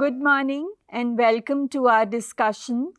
Good morning and welcome to our discussion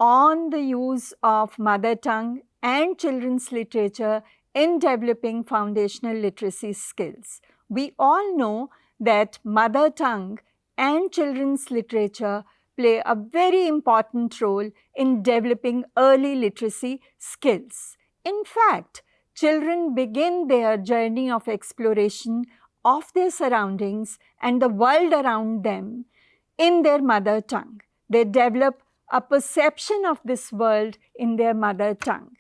on the use of mother tongue and children's literature in developing foundational literacy skills. We all know that mother tongue and children's literature play a very important role in developing early literacy skills. In fact, children begin their journey of exploration of their surroundings and the world around them in their mother tongue. They develop a perception of this world in their mother tongue.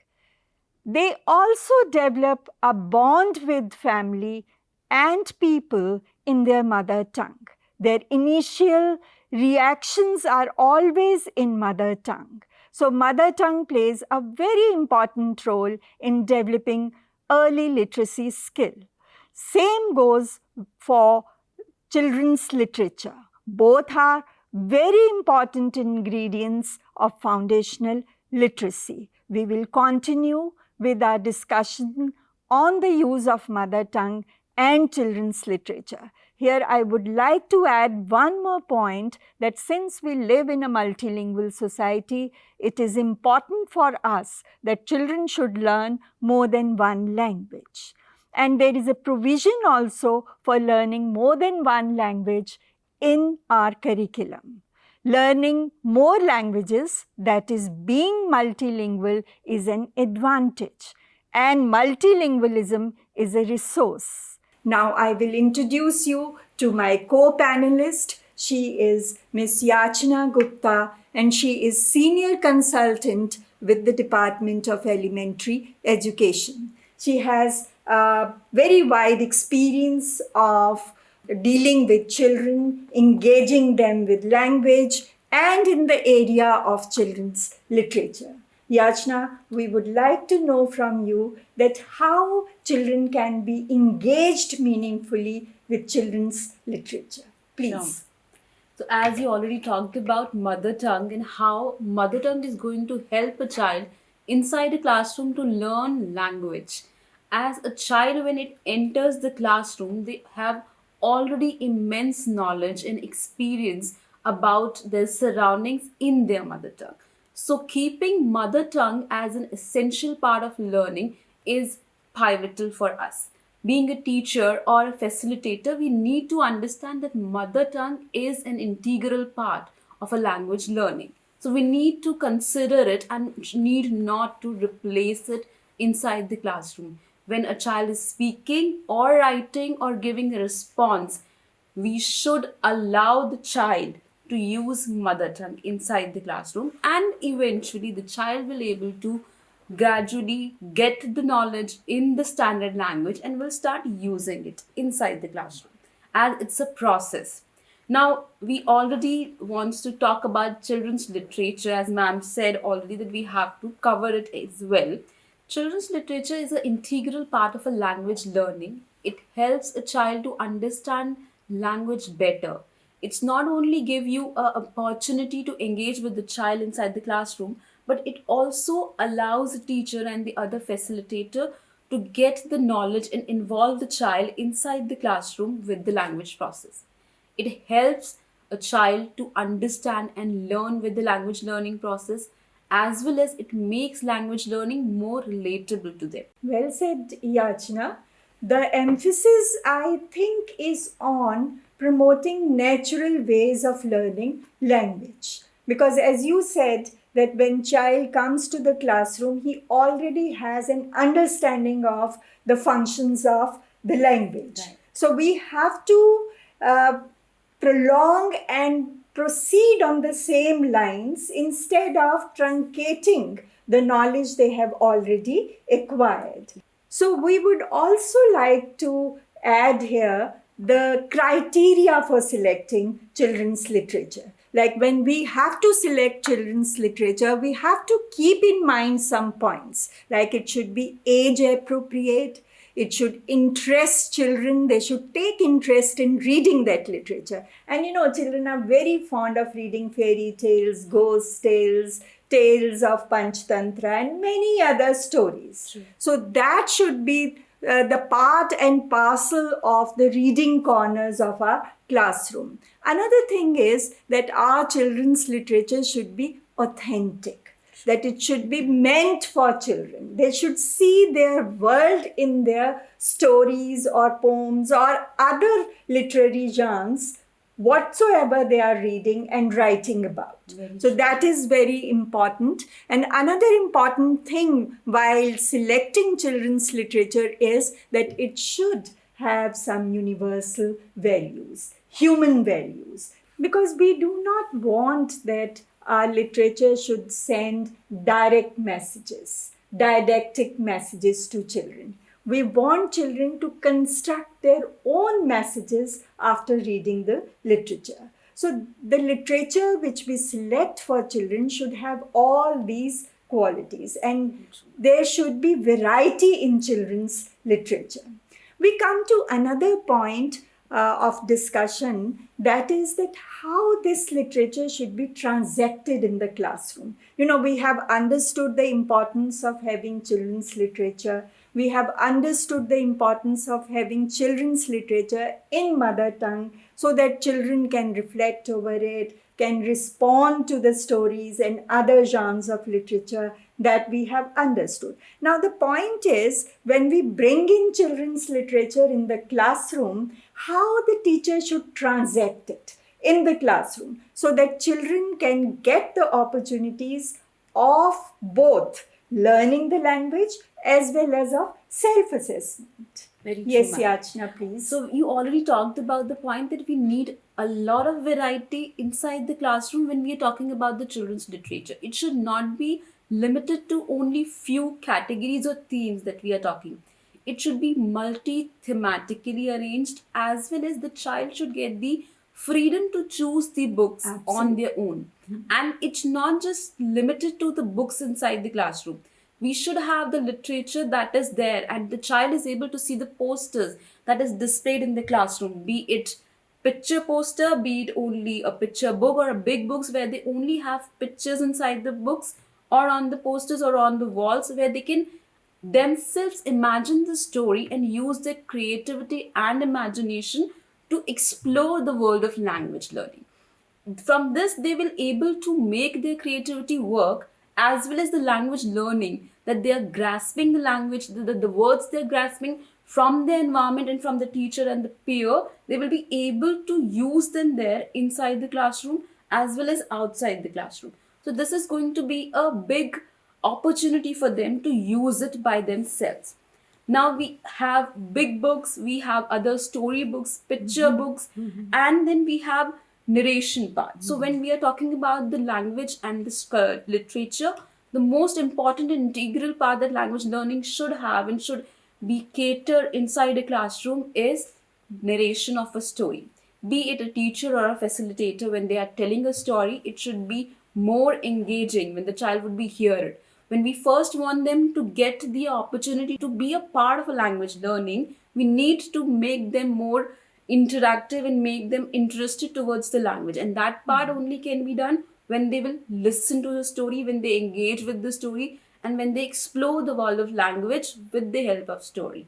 They also develop a bond with family and people in their mother tongue. Their initial reactions are always in mother tongue. So, mother tongue plays a very important role in developing early literacy skill. Same goes for children's literature. Both are very important ingredients of foundational literacy. We will continue with our discussion on the use of mother tongue and children's literature. Here I would like to add one more point, that since we live in a multilingual society, it is important for us that children should learn more than one language. And there is a provision also for learning more than one language in our curriculum. Learning more languages, that is being multilingual, is an advantage, and multilingualism is a resource. Now I will introduce you to my co-panelist. She is Ms. Yachna Gupta, and she is Senior Consultant with the Department of Elementary Education. She has a very wide experience of dealing with children, engaging them with language, and in the area of children's literature. Yachna, we would like to know from you that how children can be engaged meaningfully with children's literature. Please. Sure. So as you already talked about mother tongue and how mother tongue is going to help a child inside a classroom to learn language. As a child, when it enters the classroom, they have already immense knowledge and experience about their surroundings in their mother tongue. So keeping mother tongue as an essential part of learning is pivotal for us. Being a teacher or a facilitator, we need to understand that mother tongue is an integral part of a language learning. So we need to consider it and need not to replace it inside the classroom. When a child is speaking or writing or giving a response, we should allow the child to use mother tongue inside the classroom, and eventually the child will able to gradually get the knowledge in the standard language and will start using it inside the classroom, as it's a process. Now we already wants to talk about children's literature, as ma'am said already that we have to cover it as well. Children's literature is an integral part of a language learning. It helps a child to understand language better. It's not only give you an opportunity to engage with the child inside the classroom, but it also allows the teacher and the other facilitator to get the knowledge and involve the child inside the classroom with the language process. It helps a child to understand and learn with the language learning process, as well as it makes language learning more relatable to them. Well said, Yachna. The emphasis, I think, is on promoting natural ways of learning language. Because as you said, that when child comes to the classroom, he already has an understanding of the functions of the language. Right. So we have to prolong and proceed on the same lines instead of truncating the knowledge they have already acquired. So we would also like to add here the criteria for selecting children's literature. Like when we have to select children's literature, we have to keep in mind some points, like it should be age appropriate, it should interest children, they should take interest in reading that literature. And children are very fond of reading fairy tales, ghost tales, tales of Panchtantra, and many other stories. True. So that should be the part and parcel of the reading corners of our classroom. Another thing is that our children's literature should be authentic, that it should be meant for children. They should see their world in their stories or poems or other literary genres whatsoever they are reading and writing about. So that is very important. And another important thing while selecting children's literature is that it should have some universal values, human values, because we do not want that our literature should send direct messages, didactic messages to children. We want children to construct their own messages after reading the literature. So the literature which we select for children should have all these qualities, and there should be variety in children's literature. We come to another point of discussion, that is that how this literature should be transacted in the classroom. We have understood the importance of having children's literature. We have understood the importance of having children's literature in mother tongue so that children can reflect over it, can respond to the stories and other genres of literature that we have understood. Now, the point is, when we bring in children's literature in the classroom, how the teacher should transact it in the classroom so that children can get the opportunities of both learning the language as well as of self-assessment. Very true, Yes, ma'am. Yachna, please. So you already talked about the point that we need a lot of variety inside the classroom when we are talking about the children's literature. It should not be limited to only few categories or themes that we are talking. It should be multi-thematically arranged, as well as the child should get the freedom to choose the books on their own. And it's not just limited to the books inside the classroom. We should have the literature that is there, and the child is able to see the posters that is displayed in the classroom, be it picture poster, be it only a picture book or a big books where they only have pictures inside the books, or on the posters or on the walls where they can themselves imagine the story and use their creativity and imagination to explore the world of language learning. From this, they will able to make their creativity work, as well as the language learning, that they are grasping the language, the words they're grasping from the environment and from the teacher and the peer. They will be able to use them there inside the classroom as well as outside the classroom. So this is going to be a big opportunity for them to use it by themselves. Now we have big books, we have other story books, picture books, and then we have narration part. So when we are talking about the language and the literature, the most important and integral part that language learning should have and should be catered inside a classroom is narration of a story. Be it a teacher or a facilitator, when they are telling a story, it should be more engaging when the child would be heard. When we first want them to get the opportunity to be a part of a language learning, we need to make them more interactive and make them interested towards the language. And that part only can be done when they will listen to the story, when they engage with the story, and when they explore the world of language with the help of story.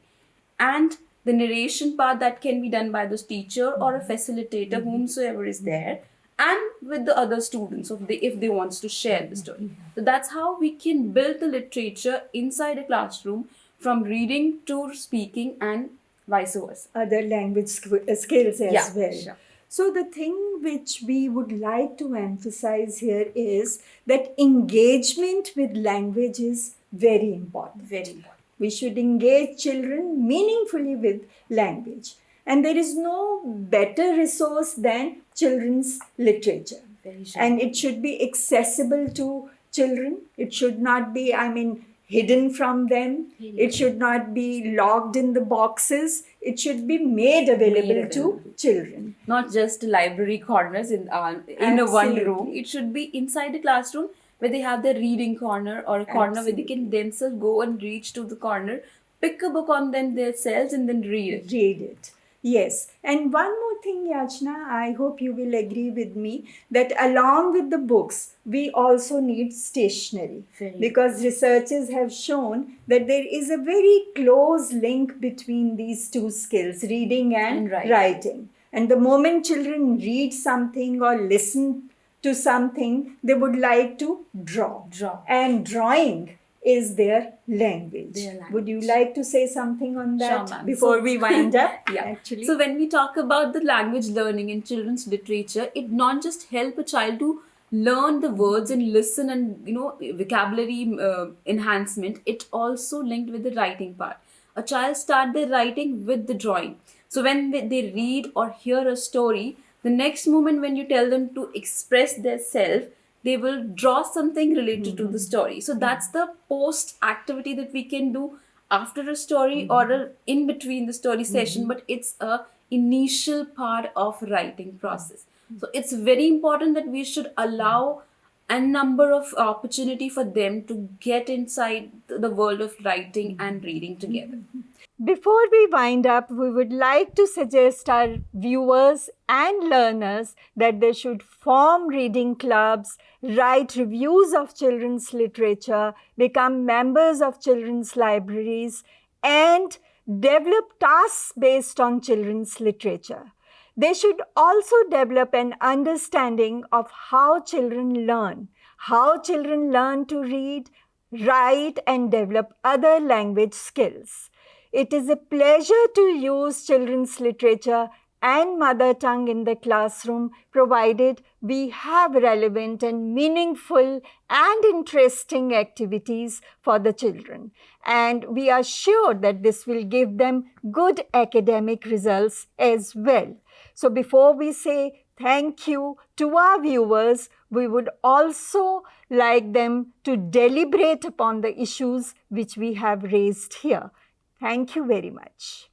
And the narration part, that can be done by the teacher or a facilitator, whomsoever is there, and with the other students if they wants to share the story. So that's how we can build the literature inside a classroom, from reading to speaking and vice versa. Other language skills as Yeah, well. sure. So the thing which we would like to emphasize here is that engagement with language is very important. Very important. We should engage children meaningfully with language. And there is no better resource than children's literature. Very sure. And it should be accessible to children. It should not be, hidden from them. It should not be locked in the boxes. It should be made available to children. Not just library corners in a one Absolutely. room. It should be inside the classroom where they have their reading corner, or a corner where they can themselves go and reach to the corner, pick a book on them themselves and then read it. Read it. Yes, and one more thing, Yachna, I hope you will agree with me that along with the books, we also need stationery. Very Because researchers have shown that there is a very close link between these two skills, reading and And writing. And the moment children read something or listen to something, they would like to draw. Draw. And drawing is their language. Their Would you language. like to say something on that Sure, ma'am. before So- we wind up? Yeah. Actually. So when we talk about the language learning in children's literature, it not just help a child to learn the words and listen and vocabulary enhancement. It also linked with the writing part. A child start their writing with the drawing. So when they read or hear a story, the next moment when you tell them to express their self, they will draw something related to the story. So that's the post activity that we can do after a story or in between the story session, but it's a initial part of writing process. So it's very important that we should allow a number of opportunity for them to get inside the world of writing and reading together. Before we wind up, we would like to suggest our viewers and learners that they should form reading clubs, write reviews of children's literature, become members of children's libraries, and develop tasks based on children's literature. They should also develop an understanding of how children learn to read, write, and develop other language skills. It is a pleasure to use children's literature and mother tongue in the classroom, provided we have relevant and meaningful and interesting activities for the children. And we are sure that this will give them good academic results as well. So before we say thank you to our viewers, we would also like them to deliberate upon the issues which we have raised here. Thank you very much.